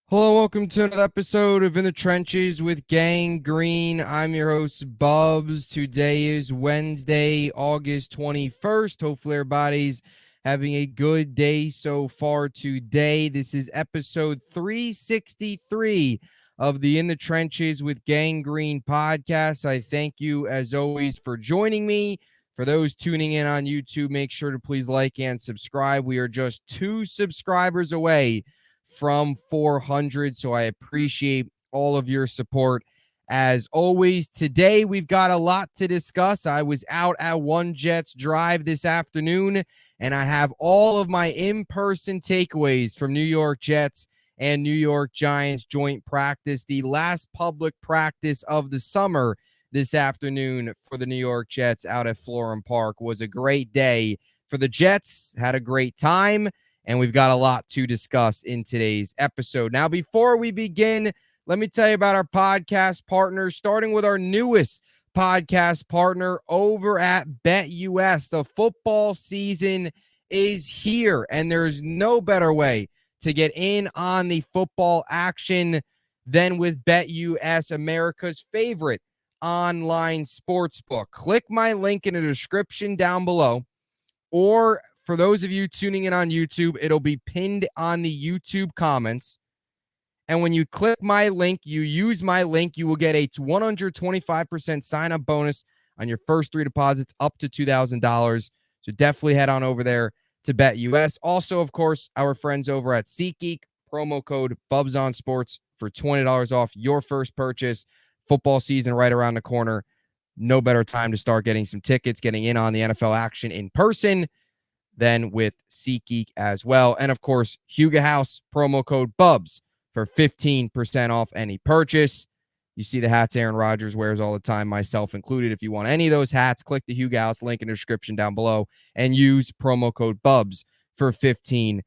Hello, welcome to another episode of In the Trenches with Gang Green. I'm your host, Bubbs. Today is Wednesday, August 21st. Hopefully, everybody's having a good day so far today. This is episode 363 of the In the Trenches with Gang Green podcast. I thank you, as always, for joining me. For those tuning in on YouTube, make sure to please like and subscribe. We are just 2 subscribers away from 400. So I appreciate all of your support. As always, today we've got a lot to discuss. I was out at One Jets Drive this afternoon, and I have all of my in-person takeaways from New York Jets and New York Giants joint practice, the last public practice of the summer this afternoon for the New York Jets out at Florham Park. Was a great day for the Jets, had a great time, and we've got a lot to discuss in today's episode. Now, before we begin, let me tell you about our podcast partners, starting with our newest podcast partner over at BetUS. The football season is here, and there's no better way to get in on the football action than with BetUS, America's favorite online sportsbook. Click my link in the description down below, or for those of you tuning in on YouTube, it'll be pinned on the YouTube comments. And when you click my link, you use my link, you will get a 125% sign-up bonus on your first 3 deposits up to $2,000. So definitely head on over there to BetUS. Also, of course, our friends over at SeatGeek, promo code BubsOnSports for $20 off your first purchase. Football season right around the corner. No better time to start getting some tickets, getting in on the NFL action in person than with SeatGeek as well. And of course, Huga House, promo code BUBS for 15% off any purchase. You see the hats Aaron Rodgers wears all the time, myself included. If you want any of those hats, click the Huga House link in the description down below and use promo code BUBS for 15%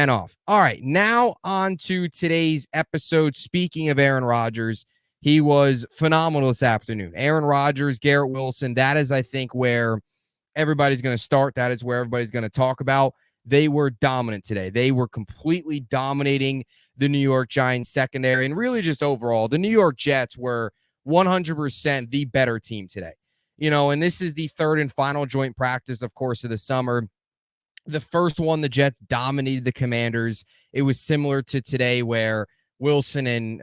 off. All right, now on to today's episode. Speaking of Aaron Rodgers, he was phenomenal this afternoon. Aaron Rodgers, Garrett Wilson, that is, I think, where everybody's going to start. That is where everybody's going to talk about. They were dominant today. They were completely dominating the New York Giants secondary, and really just overall, the New York Jets were 100% the better team today. And this is the third and final joint practice, of course, of the summer. The first one, the Jets dominated the Commanders. It was similar to today where Wilson and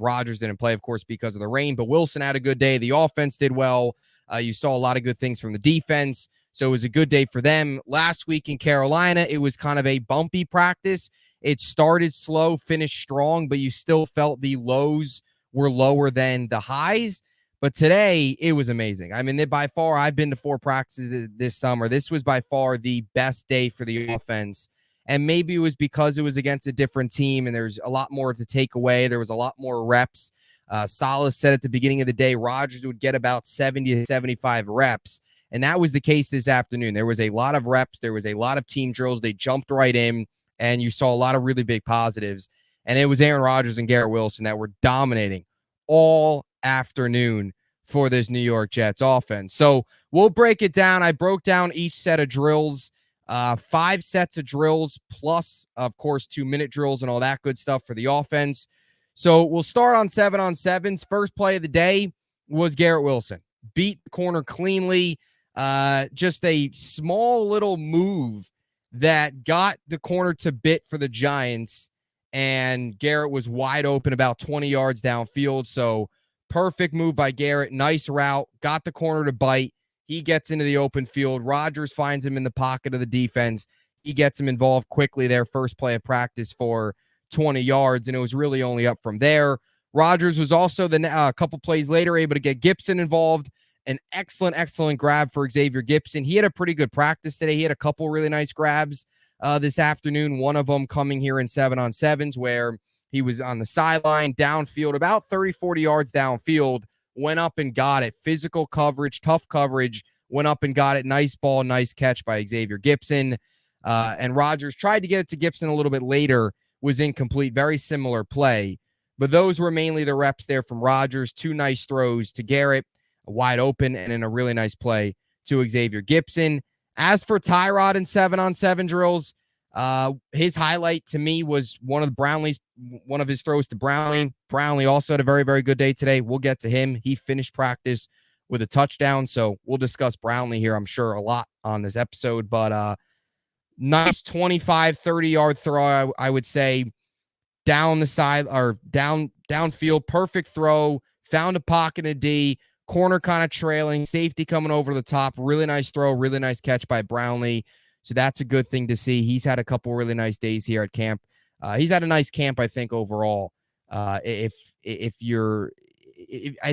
Rodgers didn't play, of course, because of the rain, but Wilson had a good day. The offense did well. You saw a lot of good things from the defense, so it was a good day for them. Last week in Carolina, it was kind of a bumpy practice. It started slow, finished strong, but you still felt the lows were lower than the highs. But today, it was amazing. I mean, by far, I've been to 4 practices this summer. This was by far the best day for the offense. And maybe it was because it was against a different team and there's a lot more to take away. There was a lot more reps. Salas said at the beginning of the day, Rodgers would get about 70 to 75 reps. And that was the case this afternoon. There was a lot of reps. There was a lot of team drills. They jumped right in, and you saw a lot of really big positives. And it was Aaron Rodgers and Garrett Wilson that were dominating all afternoon for this New York Jets offense. So we'll break it down. I broke down each set of drills. 5 sets of drills plus, of course, 2-minute drills and all that good stuff for the offense. So we'll start on 7-on-7s. First play of the day was Garrett Wilson. Beat the corner cleanly. Just a small little move that got the corner to bit for the Giants, and Garrett was wide open about 20 yards downfield. So perfect move by Garrett. Nice route. Got the corner to bite. He gets into the open field. Rodgers finds him in the pocket of the defense. He gets him involved quickly there. First play of practice for 20 yards, and it was really only up from there. Rodgers was also a couple plays later able to get Gibson involved. An excellent grab for Xavier Gibson. He had a pretty good practice today. He had a couple really nice grabs this afternoon. One of them coming here in 7-on-7s where he was on the sideline, downfield, about 30, 40 yards downfield, went up and got it. Physical coverage, tough coverage, went up and got it. Nice ball, nice catch by Xavier Gibson. And Rodgers tried to get it to Gibson a little bit later, was incomplete. Very similar play. But those were mainly the reps there from Rodgers. 2 nice throws to Garrett, wide open, and in a really nice play to Xavier Gibson. As for Tyrod in 7-on-7 drills, His highlight to me was one of his throws to Brownlee. Brownlee also had a very, very good day today. We'll get to him. He finished practice with a touchdown. So we'll discuss Brownlee here, I'm sure, a lot on this episode. But nice 25, 30-yard throw, I would say, down the side or downfield. Perfect throw. Found a pocket in D. Corner kind of trailing. Safety coming over the top. Really nice throw. Really nice catch by Brownlee. So that's a good thing to see. He's had a couple really nice days here at camp. He's had a nice camp, I think, overall. I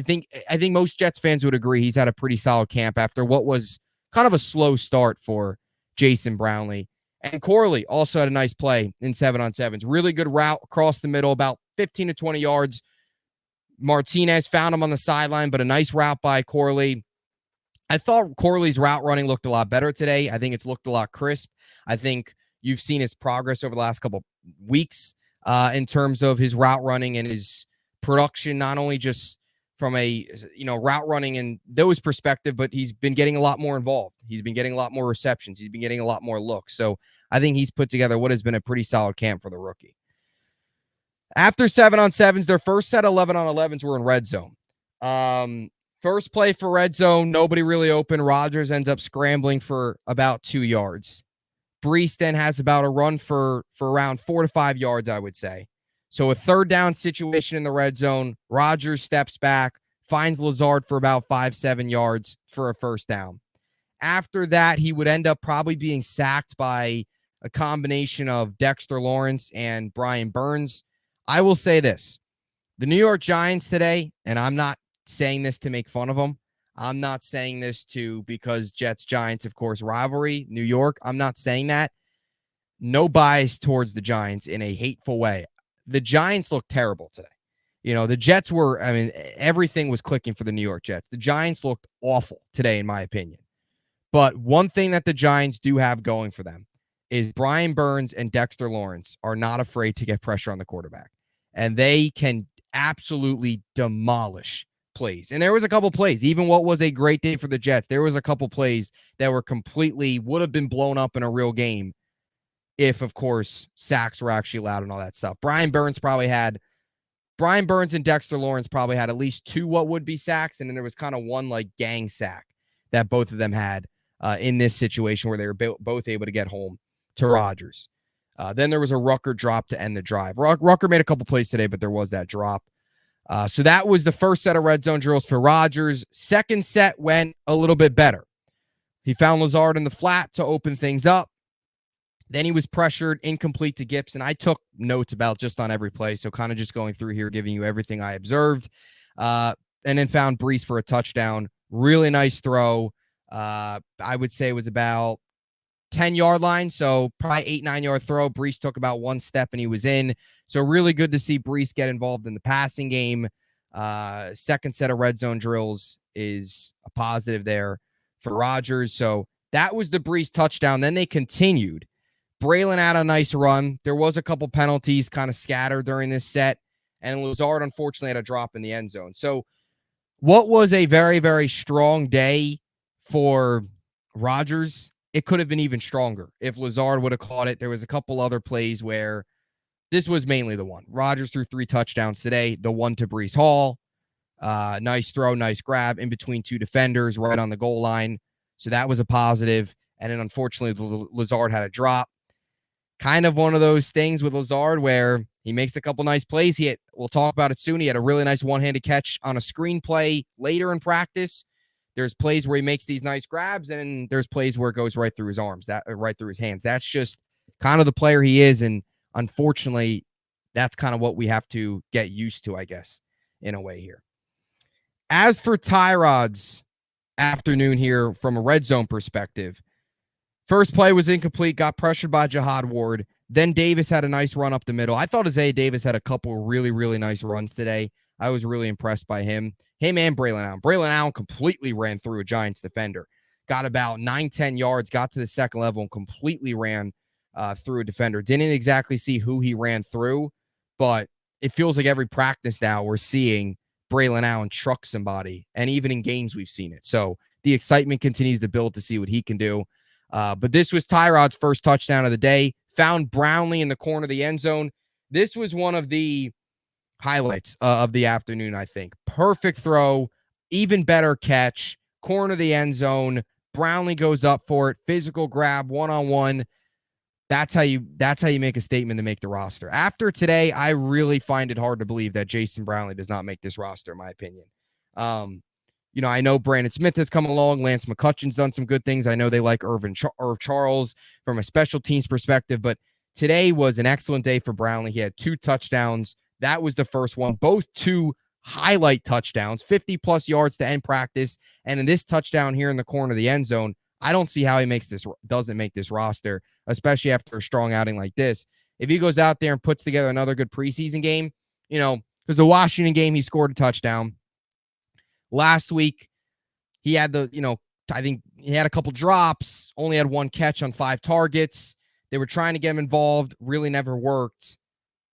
think most Jets fans would agree he's had a pretty solid camp after what was kind of a slow start for Jason Brownlee. And Corley also had a nice play in 7-on-7s. Really good route across the middle, about 15 to 20 yards. Martinez found him on the sideline, but a nice route by Corley. I thought Corley's route running looked a lot better today. I think it's looked a lot crisp. I think you've seen his progress over the last couple weeks in terms of his route running and his production, not only just from a route running and those perspective, but he's been getting a lot more involved. He's been getting a lot more receptions. He's been getting a lot more looks. So I think he's put together what has been a pretty solid camp for the rookie. After 7-on-7s, their first set of 11-on-11s were in red zone. First play for red zone, nobody really open. Rodgers ends up scrambling for about 2 yards. Brees then has about a run for around 4 to 5 yards, I would say. So a third down situation in the red zone. Rodgers steps back, finds Lazard for about 5-7 yards for a first down. After that, he would end up probably being sacked by a combination of Dexter Lawrence and Brian Burns. I will say this. The New York Giants today, and I'm not saying this to make fun of them. I'm not saying this because Jets-Giants, of course, rivalry, New York. I'm not saying that. No bias towards the Giants in a hateful way. The Giants looked terrible today. The Jets everything was clicking for the New York Jets. The Giants looked awful today, in my opinion. But one thing that the Giants do have going for them is Brian Burns and Dexter Lawrence are not afraid to get pressure on the quarterback. And they can absolutely demolish plays. And there was a couple plays, even what was a great day for the Jets. There was a couple plays that would have been blown up in a real game if, of course, sacks were actually allowed and all that stuff. Brian Burns and Dexter Lawrence probably had at least 2 what would be sacks. And then there was kind of one like gang sack that both of them had in this situation where they were both able to get home to Rodgers. Then there was a Rucker drop to end the drive. Rucker made a couple plays today, but there was that drop. So that was the first set of red zone drills for Rodgers. Second set went a little bit better. He found Lazard in the flat to open things up. Then he was pressured, incomplete to Gibson. I took notes about just on every play, so kind of just going through here, giving you everything I observed. And then found Brees for a touchdown. Really nice throw. I would say it was about 10-yard line, so probably 8-9-yard throw. Brees took about 1 step and he was in. So really good to see Brees get involved in the passing game. Second set of red zone drills is a positive there for Rodgers. So that was the Brees touchdown. Then they continued. Braylon had a nice run. There was a couple penalties kind of scattered during this set, and Lazard unfortunately had a drop in the end zone. So what was a very, very strong day for Rodgers, it could have been even stronger if Lazard would have caught it. There was a couple other plays where this was mainly the one. Rodgers threw 3 touchdowns today. The one to Brees Hall. Nice throw, nice grab in between 2 defenders right on the goal line. So that was a positive. And then unfortunately, Lazard had a drop. Kind of one of those things with Lazard where he makes a couple nice plays. We'll talk about it soon. He had a really nice one-handed catch on a screen play later in practice. There's plays where he makes these nice grabs, and there's plays where it goes right through his arms, right through his hands. That's just kind of the player he is, and unfortunately, that's kind of what we have to get used to, I guess, in a way here. As for Tyrod's afternoon here from a red zone perspective, first play was incomplete, got pressured by Jihad Ward. Then Davis had a nice run up the middle. I thought Isaiah Davis had a couple really, really nice runs today. I was really impressed by him. Him and Braylon Allen. Braylon Allen completely ran through a Giants defender. Got about 9-10 yards, got to the second level, and completely ran through a defender. Didn't exactly see who he ran through, but it feels like every practice now we're seeing Braylon Allen truck somebody, and even in games we've seen it. So the excitement continues to build to see what he can do. But this was Tyrod's first touchdown of the day. found Brownlee in the corner of the end zone. This was one of the highlights of the afternoon, I think. Perfect throw, even better catch, corner of the end zone. Brownlee goes up for it, physical grab, one-on-one. That's how you make a statement to make the roster. After today, I really find it hard to believe that Jason Brownlee does not make this roster, in my opinion. I know Brandon Smith has come along. Lance McCutcheon's done some good things. I know they like Irv Charles from a special teams perspective, but today was an excellent day for Brownlee. He had 2 touchdowns. That was the first one. Both 2 highlight touchdowns, 50-plus yards to end practice, and in this touchdown here in the corner of the end zone, I don't see how he doesn't make this roster, especially after a strong outing like this. If he goes out there and puts together another good preseason game, because the Washington game, he scored a touchdown. Last week, he had I think he had a couple drops, only had 1 catch on 5 targets. They were trying to get him involved, really never worked.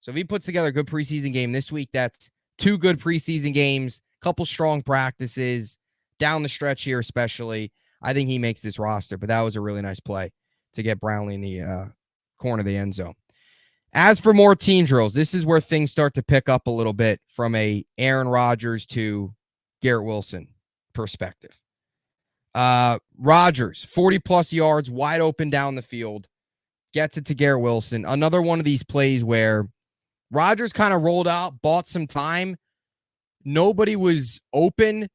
So if he puts together a good preseason game this week, that's 2 good preseason games, couple strong practices, down the stretch here especially. I think he makes this roster, but that was a really nice play to get Brownlee in the corner of the end zone. As for more team drills, this is where things start to pick up a little bit from a Aaron Rodgers to Garrett Wilson perspective. Rodgers, 40-plus yards, wide open down the field, gets it to Garrett Wilson. Another one of these plays where Rodgers kind of rolled out, bought some time. Nobody was open,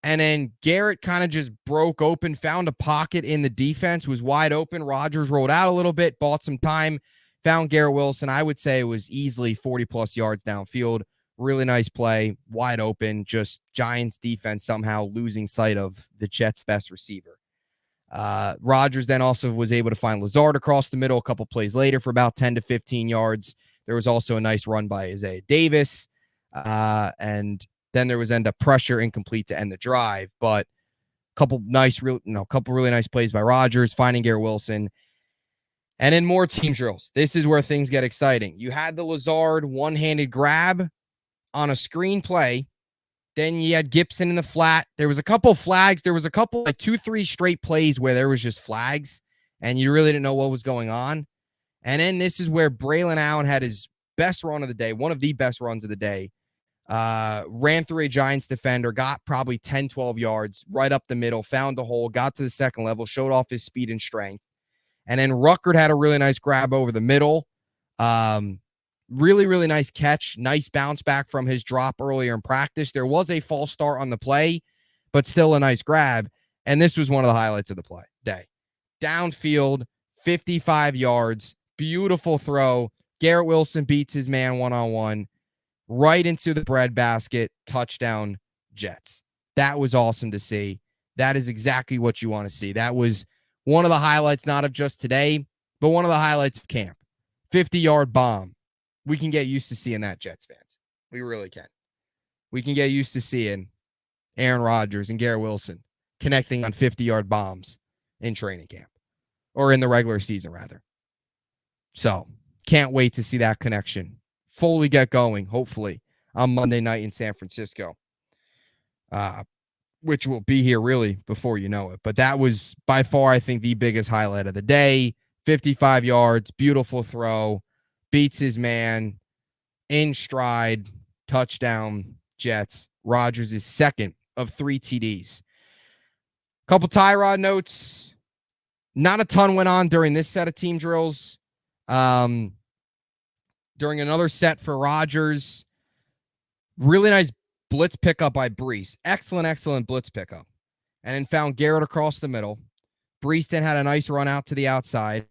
and then Garrett kind of just broke open, found a pocket in the defense, was wide open. Rodgers rolled out a little bit, bought some time, found Garrett Wilson. I would say it was easily 40-plus yards downfield. Really nice play, wide open, just Giants defense somehow losing sight of the Jets' best receiver. Rodgers then also was able to find Lazard across the middle a couple plays later for about 10 to 15 yards. There was also a nice run by Isaiah Davis. And then there was end up pressure incomplete to end the drive. But couple really nice plays by Rodgers, finding Garrett Wilson. And in more team drills, this is where things get exciting. You had the Lazard one-handed grab on a screen play. Then you had Gibson in the flat. There was a couple flags. There was a couple, 2-3 straight plays where there was just flags, and you really didn't know what was going on. And then this is where Braylon Allen had his best run of the day, one of the best runs of the day. Ran through a Giants defender, got probably 10, 12 yards right up the middle, found a hole, got to the second level, showed off his speed and strength. And then Ruckert had a really nice grab over the middle. Really, really nice catch. Nice bounce back from his drop earlier in practice. There was a false start on the play, but still a nice grab. And this was one of the highlights of the day. Downfield, 55 yards, beautiful throw. Garrett Wilson beats his man one-on-one right into the breadbasket. Touchdown, Jets. That was awesome to see. That is exactly what you want to see. That was one of the highlights, not of just today, but one of the highlights of camp. 50-yard bomb. We can get used to seeing that, Jets fans. We really can. We can get used to seeing Aaron Rodgers and Garrett Wilson connecting on 50-yard bombs in training camp, or in the regular season, rather. So, can't wait to see that connection fully get going, hopefully, on Monday night in San Francisco, which will be here really before you know it. But that was by far, I think, the biggest highlight of the day. 55 yards, beautiful throw, beats his man in stride, touchdown, Jets. Rodgers is second of 3 TDs. Couple Tyrod notes. Not a ton went on during this set of team drills. During another set for Rodgers, really nice blitz pickup by Brees. Excellent blitz pickup. And then found Garrett across the middle. Brees then had a nice run out to the outside.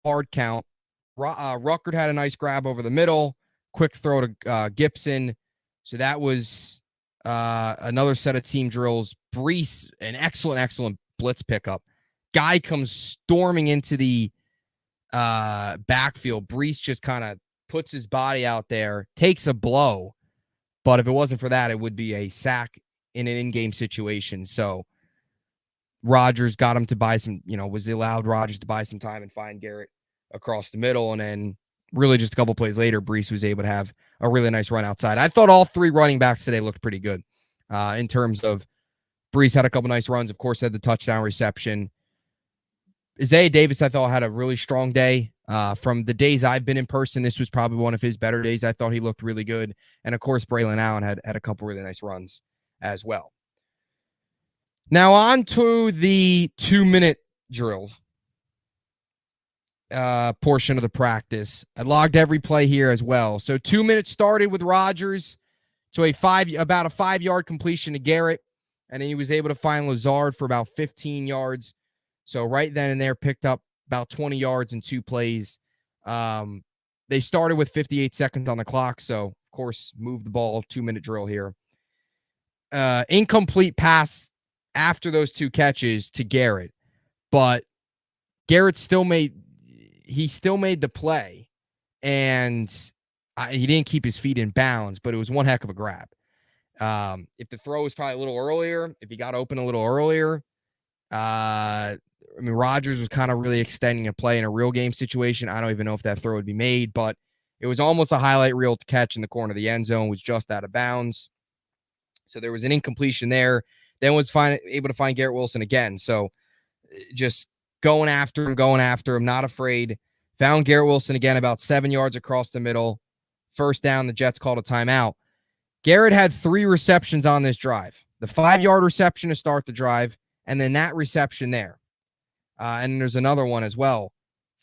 Hard count. Ruckert had a nice grab over the middle. Quick throw to Gibson. So that was another set of team drills. Brees, an excellent blitz pickup. Guy comes storming into the backfield. Brees just kind of puts his body out there, takes a blow. But if it wasn't for that, it would be a sack in an in-game situation. So Rodgers got him to buy some, was allowed Rodgers to buy some time and find Garrett across the middle. And then really just a couple plays later, Brees was able to have a really nice run outside. I thought all 3 running backs today looked pretty good in terms of Brees had a couple nice runs. Of course, had the touchdown reception. Isaiah Davis, I thought, had a really strong day. From the days I've been in person, this was probably one of his better days. I thought he looked really good. And, of course, Braylon Allen had a couple really nice runs as well. Now, on to the 2-minute drill portion of the practice. I logged every play here as well. So 2 minutes started with Rodgers to about a 5-yard completion to Garrett, and then he was able to find Lazard for about 15 yards. So right then and there, picked up about 20 yards in 2 plays. They started with 58 seconds on the clock, so of course move the ball, 2-minute drill here. Incomplete pass after those 2 catches to Garrett, but Garrett still made the play, and he didn't keep his feet in bounds, but it was one heck of a grab. If the throw was probably a little earlier, if he got open a little earlier, Rodgers was kind of really extending a play in a real game situation. I don't even know if that throw would be made, but it was almost a highlight reel to catch in the corner of the end zone, was just out of bounds. So there was an incompletion there. Then was able to find Garrett Wilson again. So just going after him, not afraid. Found Garrett Wilson again about 7 yards across the middle. First down, the Jets called a timeout. Garrett had 3 receptions on this drive. The 5-yard reception to start the drive, and then that reception there. And there's another one as well.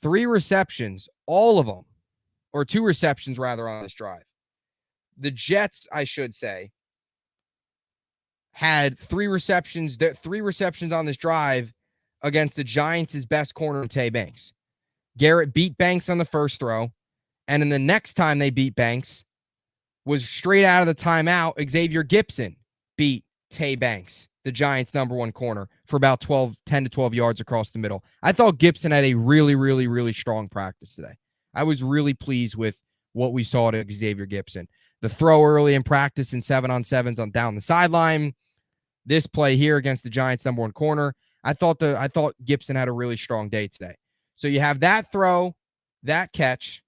3 receptions, all of them, or 2 receptions rather, on this drive. The Jets, I should say, had 3 receptions on this drive against the Giants' best corner, Tay Banks. Garrett beat Banks on the first throw, and then the next time they beat Banks was straight out of the timeout. Xavier Gipson beat Tay Banks, the Giants' number 1 corner, for about 10 to 12 yards across the middle. I thought Gipson had a really, really, really strong practice today. I was really pleased with what we saw to Xavier Gipson. The throw early in practice in 7-on-7s on down the sideline. This play here against the Giants' number 1 corner. I thought Gipson had a really strong day today. So you have that throw, that catch,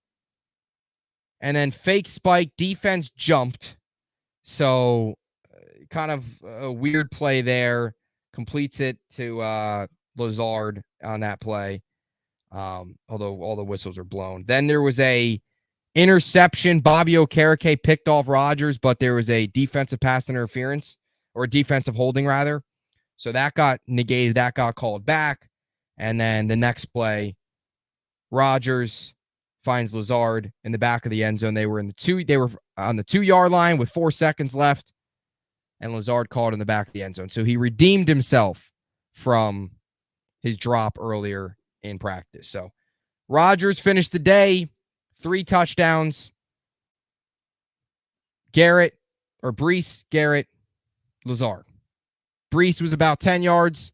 and then fake spike, defense jumped. So kind of a weird play there. Completes it to Lazard on that play. Although all the whistles are blown. Then there was a interception. Bobby Okereke picked off Rodgers, but there was a defensive pass interference, or a defensive holding rather. So that got negated. That got called back. And then the next play, Rodgers finds Lazard in the back of the end zone. They were on the 2-yard line with 4 seconds left, and Lazard called in the back of the end zone. So he redeemed himself from his drop earlier in practice. So Rodgers finished the day, 3 touchdowns. Breece, Garrett, Lazard. Breece was about 10 yards.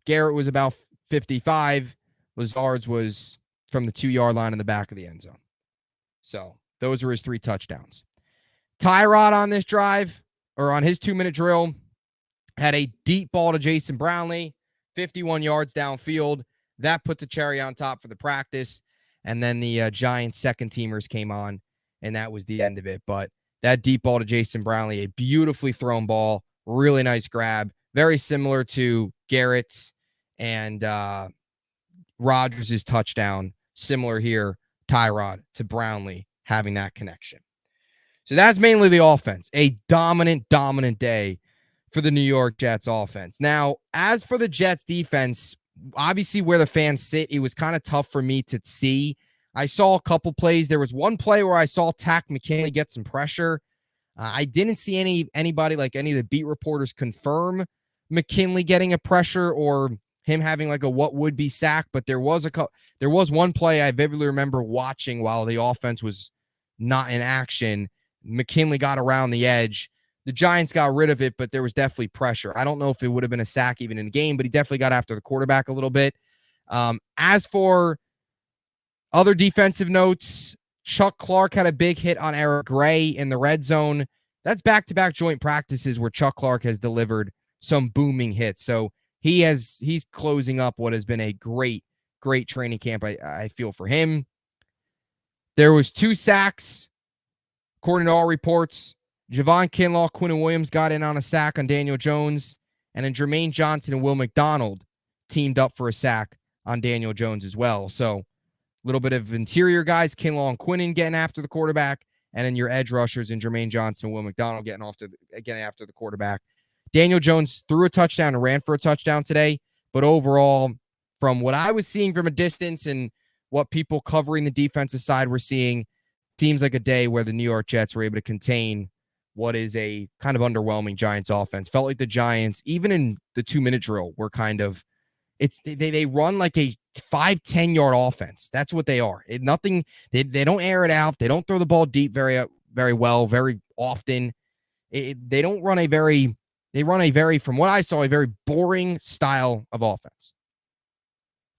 Garrett was about 55. Lazard's was from the 2-yard line in the back of the end zone. So those were his 3 touchdowns. Tyrod on this drive, or on his 2-minute drill, had a deep ball to Jason Brownlee, 51 yards downfield. That put the cherry on top for the practice. And then the Giants second teamers came on, and that was the end of it. But that deep ball to Jason Brownlee, a beautifully thrown ball, really nice grab, very similar to Garrett's and Rodgers' touchdown. Similar here, Tyrod to Brownlee having that connection. So that's mainly the offense. A dominant day for the New York Jets offense. Now, as for the Jets defense, obviously where the fans sit, it was kind of tough for me to see. I saw a couple plays. There was one play where I saw Takk McKinley get some pressure. I didn't see anybody, like any of the beat reporters, confirm McKinley getting a pressure or him having like a what would be sack, but there was one play I vividly remember watching while the offense was not in action. McKinley got around the edge. The Giants got rid of it, but there was definitely pressure. I don't know if it would have been a sack even in the game, but he definitely got after the quarterback a little bit. As for other defensive notes, Chuck Clark had a big hit on Eric Gray in the red zone. That's back-to-back joint practices where Chuck Clark has delivered some booming hits. So he's closing up what has been a great training camp, I feel, for him. There was 2 sacks, according to all reports. Javon Kinlaw, Quinnen Williams got in on a sack on Daniel Jones, and then Jermaine Johnson and Will McDonald teamed up for a sack on Daniel Jones as well. So a little bit of interior guys, Kinlaw and Quinnen getting after the quarterback, and then your edge rushers and Jermaine Johnson and Will McDonald getting after the quarterback. Daniel Jones threw a touchdown and ran for a touchdown today, but overall, from what I was seeing from a distance and what people covering the defensive side were seeing, seems like a day where the New York Jets were able to contain what is a kind of underwhelming Giants offense. Felt like the Giants, even in the 2-minute drill, were kind of, they run like a 5-10 yard offense. That's what they are. They don't air it out. They don't throw the ball deep very well, very often. They run a very, from what I saw, a very boring style of offense.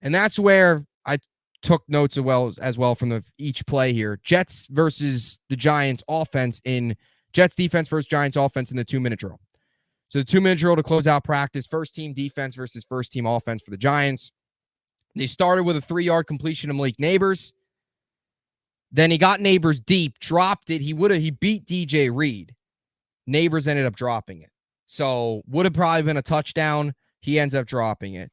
And that's where I took notes as well from each play here. Jets versus the Giants offense in Jets defense versus Giants offense in the 2-minute drill. So the 2-minute drill to close out practice, first team defense versus first team offense for the Giants. They started with a 3-yard completion to Malik Neighbors. Then he got Neighbors deep, dropped it. He beat DJ Reed. Neighbors ended up dropping it. So would have probably been a touchdown. He ends up dropping it.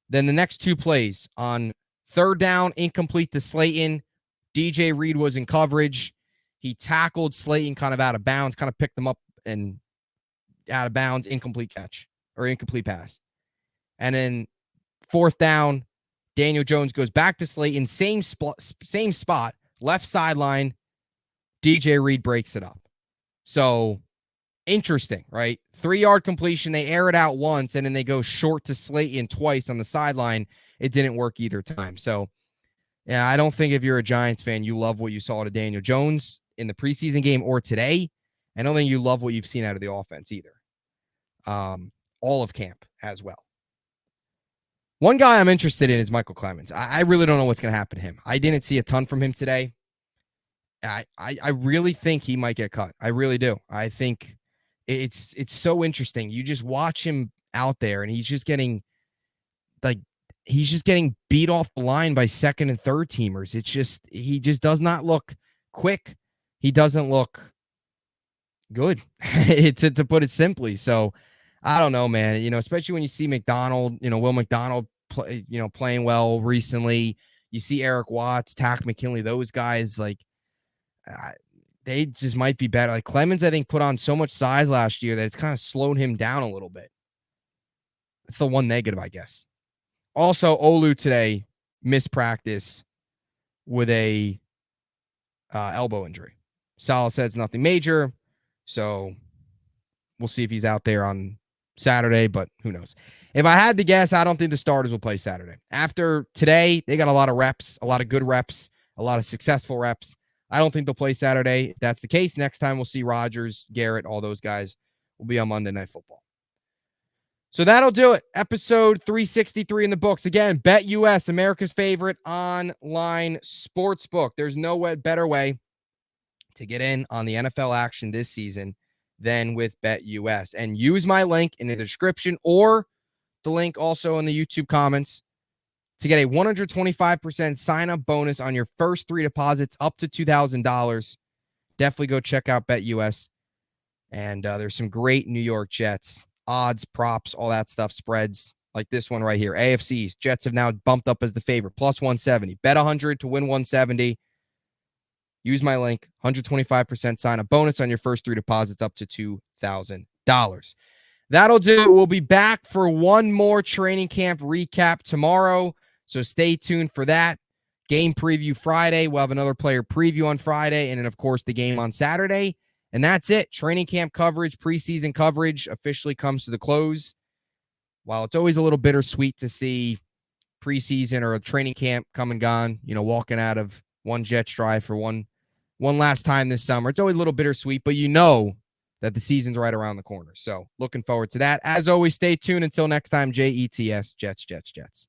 Then the next 2 plays on 3rd down, incomplete to Slayton. DJ Reed was in coverage. He tackled Slayton kind of out of bounds, kind of picked him up and out of bounds, incomplete catch or incomplete pass. And then 4th down, Daniel Jones goes back to Slayton, same spot, left sideline. DJ Reed breaks it up. So interesting, right? 3-yard completion. They air it out once, and then they go short to Slayton twice on the sideline. It didn't work either time. So, yeah, I don't think if you're a Giants fan, you love what you saw to Daniel Jones in the preseason game or today. I don't think you love what you've seen out of the offense either. All of camp as well. One guy I'm interested in is Michael Clemens. I really don't know what's going to happen to him. I didn't see a ton from him today. I really think he might get cut. I really do. I think it's so interesting. You just watch him out there, and he's just getting beat off the line by second and third teamers. He just does not look quick. He doesn't look good, to put it simply. So I don't know, man. Especially when you see McDonald, Will McDonald playing well recently. You see Eric Watts, Tack McKinley, those guys, they just might be better. Like Clemens, I think, put on so much size last year that it's kind of slowed him down a little bit. It's the one negative, I guess. Also, Olu today missed practice with a elbow injury. Salah said it's nothing major, so we'll see if he's out there on Saturday, but who knows? If I had to guess, I don't think the starters will play Saturday. After today, they got a lot of reps, a lot of good reps, a lot of successful reps. I don't think they'll play Saturday. If that's the case, next time we'll see Rodgers, Garrett, all those guys will be on Monday Night Football. So that'll do it. Episode 363 in the books. Again, BetUS, America's favorite online sportsbook. There's no better way to get in on the NFL action this season than with BetUS. And use my link in the description or the link also in the YouTube comments to get a 125% sign-up bonus on your first 3 deposits up to $2,000. Definitely go check out BetUS. And there's some great New York Jets odds, props, all that stuff, spreads like this one right here. AFCs, Jets have now bumped up as the favorite, plus 170. Bet 100 to win 170. Use my link, 125% sign-up bonus on your first 3 deposits up to $2,000. That'll do it. We'll be back for one more training camp recap tomorrow, so stay tuned for that. Game preview Friday. We'll have another player preview on Friday, and then, of course, the game on Saturday. And that's it. Training camp coverage, preseason coverage officially comes to the close. While it's always a little bittersweet to see preseason or a training camp come and gone, walking out of one Jets drive for one last time this summer. It's always a little bittersweet, but that the season's right around the corner. So looking forward to that. As always, stay tuned. Until next time, JETS, Jets, Jets, Jets.